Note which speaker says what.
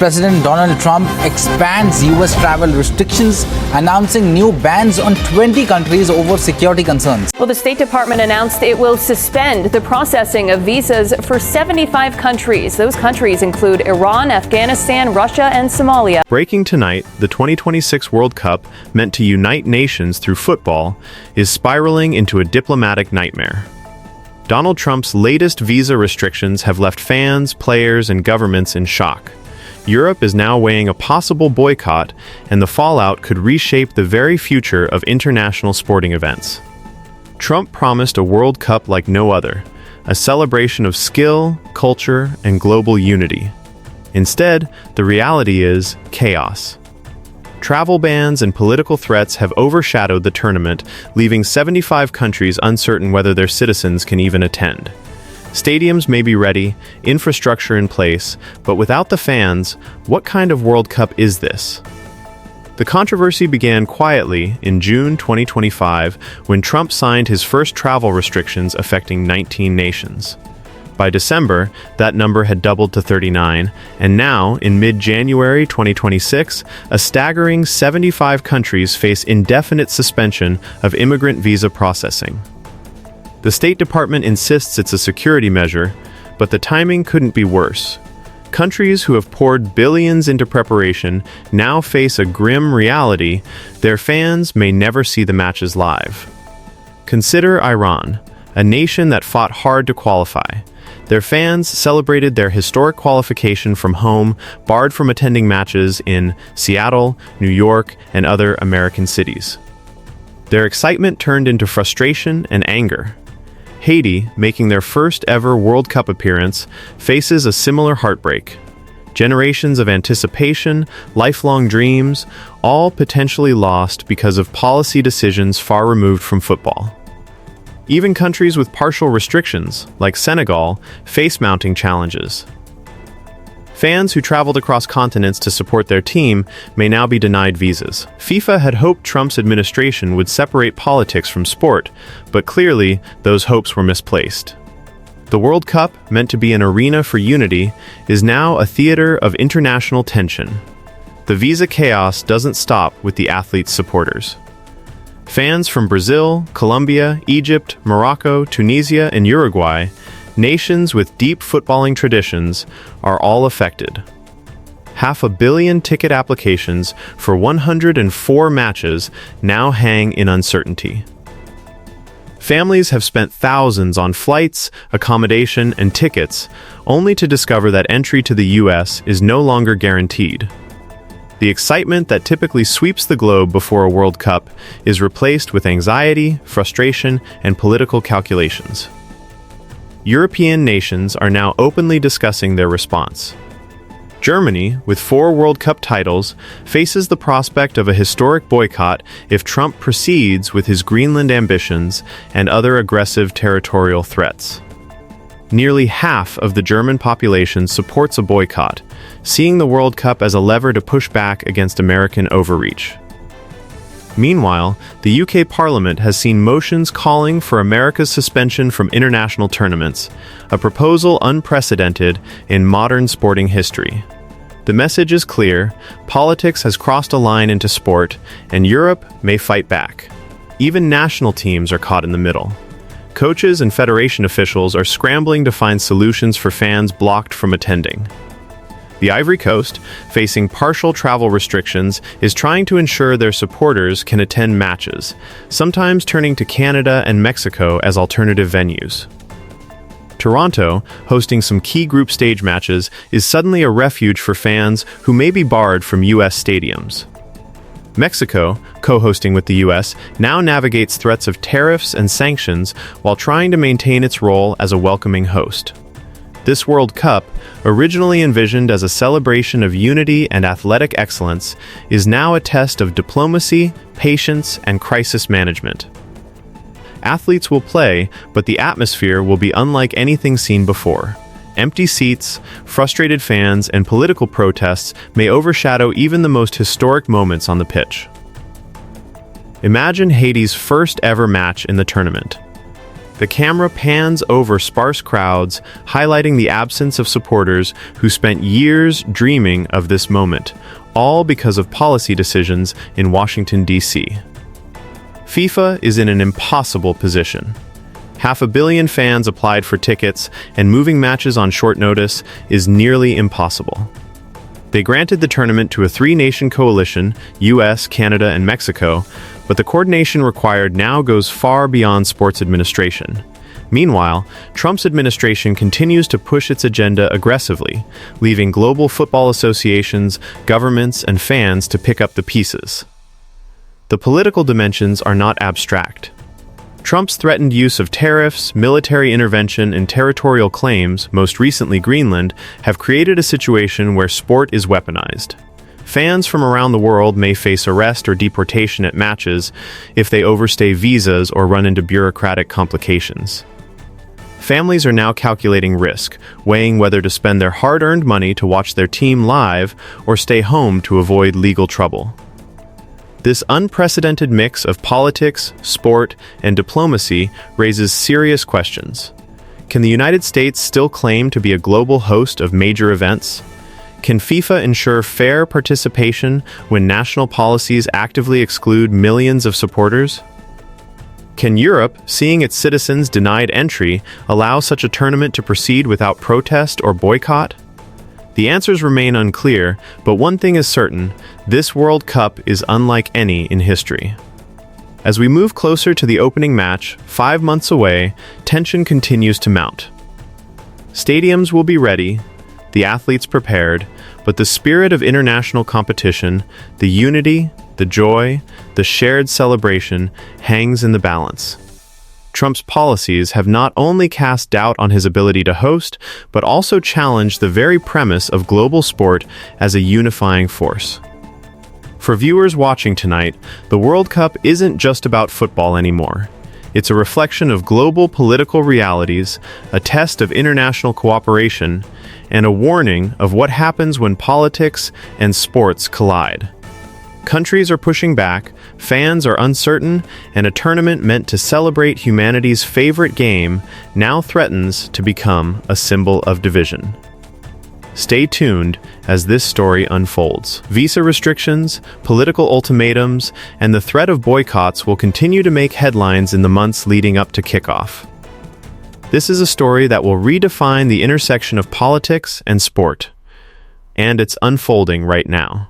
Speaker 1: President Donald Trump expands U.S. travel restrictions, announcing new bans on 20 countries over security concerns.
Speaker 2: Well, the State Department announced it will suspend the processing of visas for 75 countries. Those countries include Iran, Afghanistan, Russia, and Somalia.
Speaker 3: Breaking tonight, the 2026 World Cup, meant to unite nations through football, is spiraling into a diplomatic nightmare. Donald Trump's latest visa restrictions have left fans, players, and governments in shock. Europe is now weighing a possible boycott, and the fallout could reshape the very future of international sporting events. Trump promised a World Cup like no other, a celebration of skill, culture, and global unity. Instead, the reality is chaos. Travel bans and political threats have overshadowed the tournament, leaving 75 countries uncertain whether their citizens can even attend. Stadiums may be ready, infrastructure in place, but without the fans, what kind of World Cup is this? The controversy began quietly in June 2025 when Trump signed his first travel restrictions affecting 19 nations. By December, that number had doubled to 39, and now, in mid-January 2026, a staggering 75 countries face indefinite suspension of immigrant visa processing. The State Department insists it's a security measure, but the timing couldn't be worse. Countries who have poured billions into preparation now face a grim reality: their fans may never see the matches live. Consider Iran, a nation that fought hard to qualify. Their fans celebrated their historic qualification from home, barred from attending matches in Seattle, New York, and other American cities. Their excitement turned into frustration and anger. Haiti, making their first ever World Cup appearance, faces a similar heartbreak. Generations of anticipation, lifelong dreams, all potentially lost because of policy decisions far removed from football. Even countries with partial restrictions, like Senegal, face mounting challenges. Fans who traveled across continents to support their team may now be denied visas. FIFA had hoped Trump's administration would separate politics from sport, but clearly those hopes were misplaced. The World Cup, meant to be an arena for unity, is now a theater of international tension. The visa chaos doesn't stop with the athletes' supporters. Fans from Brazil, Colombia, Egypt, Morocco, Tunisia, and Uruguay, nations with deep footballing traditions, are all affected. 500 million ticket applications for 104 matches now hang in uncertainty. Families have spent thousands on flights, accommodation, and tickets, only to discover that entry to the U.S. is no longer guaranteed. The excitement that typically sweeps the globe before a World Cup is replaced with anxiety, frustration, and political calculations. European nations are now openly discussing their response. Germany, with 4 World Cup titles, faces the prospect of a historic boycott if Trump proceeds with his Greenland ambitions and other aggressive territorial threats. Nearly half of the German population supports a boycott, seeing the World Cup as a lever to push back against American overreach. Meanwhile, the UK Parliament has seen motions calling for America's suspension from international tournaments, a proposal unprecedented in modern sporting history. The message is clear: politics has crossed a line into sport, and Europe may fight back. Even national teams are caught in the middle. Coaches and federation officials are scrambling to find solutions for fans blocked from attending. The Ivory Coast, facing partial travel restrictions, is trying to ensure their supporters can attend matches, sometimes turning to Canada and Mexico as alternative venues. Toronto, hosting some key group stage matches, is suddenly a refuge for fans who may be barred from U.S. stadiums. Mexico, co-hosting with the U.S., now navigates threats of tariffs and sanctions while trying to maintain its role as a welcoming host. This World Cup, originally envisioned as a celebration of unity and athletic excellence, is now a test of diplomacy, patience, and crisis management. Athletes will play, but the atmosphere will be unlike anything seen before. Empty seats, frustrated fans, and political protests may overshadow even the most historic moments on the pitch. Imagine Haiti's first ever match in the tournament. The camera pans over sparse crowds, highlighting the absence of supporters who spent years dreaming of this moment, all because of policy decisions in Washington, D.C. FIFA is in an impossible position. 500 million fans applied for tickets, and moving matches on short notice is nearly impossible. They granted the tournament to a three-nation coalition, US, Canada, and Mexico, but the coordination required now goes far beyond sports administration. Meanwhile, Trump's administration continues to push its agenda aggressively, leaving global football associations, governments, and fans to pick up the pieces. The political dimensions are not abstract. Trump's threatened use of tariffs, military intervention, and territorial claims, most recently Greenland, have created a situation where sport is weaponized. Fans from around the world may face arrest or deportation at matches if they overstay visas or run into bureaucratic complications. Families are now calculating risk, weighing whether to spend their hard-earned money to watch their team live or stay home to avoid legal trouble. This unprecedented mix of politics, sport, and diplomacy raises serious questions. Can the United States still claim to be a global host of major events? Can FIFA ensure fair participation when national policies actively exclude millions of supporters? Can Europe, seeing its citizens denied entry, allow such a tournament to proceed without protest or boycott? The answers remain unclear, but one thing is certain: this World Cup is unlike any in history. As we move closer to the opening match, 5 months away, tension continues to mount. Stadiums will be ready, the athletes prepared, but the spirit of international competition, the unity, the joy, the shared celebration hangs in the balance. Trump's policies have not only cast doubt on his ability to host, but also challenged the very premise of global sport as a unifying force. For viewers watching tonight, the World Cup isn't just about football anymore. It's a reflection of global political realities, a test of international cooperation, and a warning of what happens when politics and sports collide. Countries are pushing back, fans are uncertain, and a tournament meant to celebrate humanity's favorite game now threatens to become a symbol of division. Stay tuned as this story unfolds. Visa restrictions, political ultimatums, and the threat of boycotts will continue to make headlines in the months leading up to kickoff. This is a story that will redefine the intersection of politics and sport, and it's unfolding right now.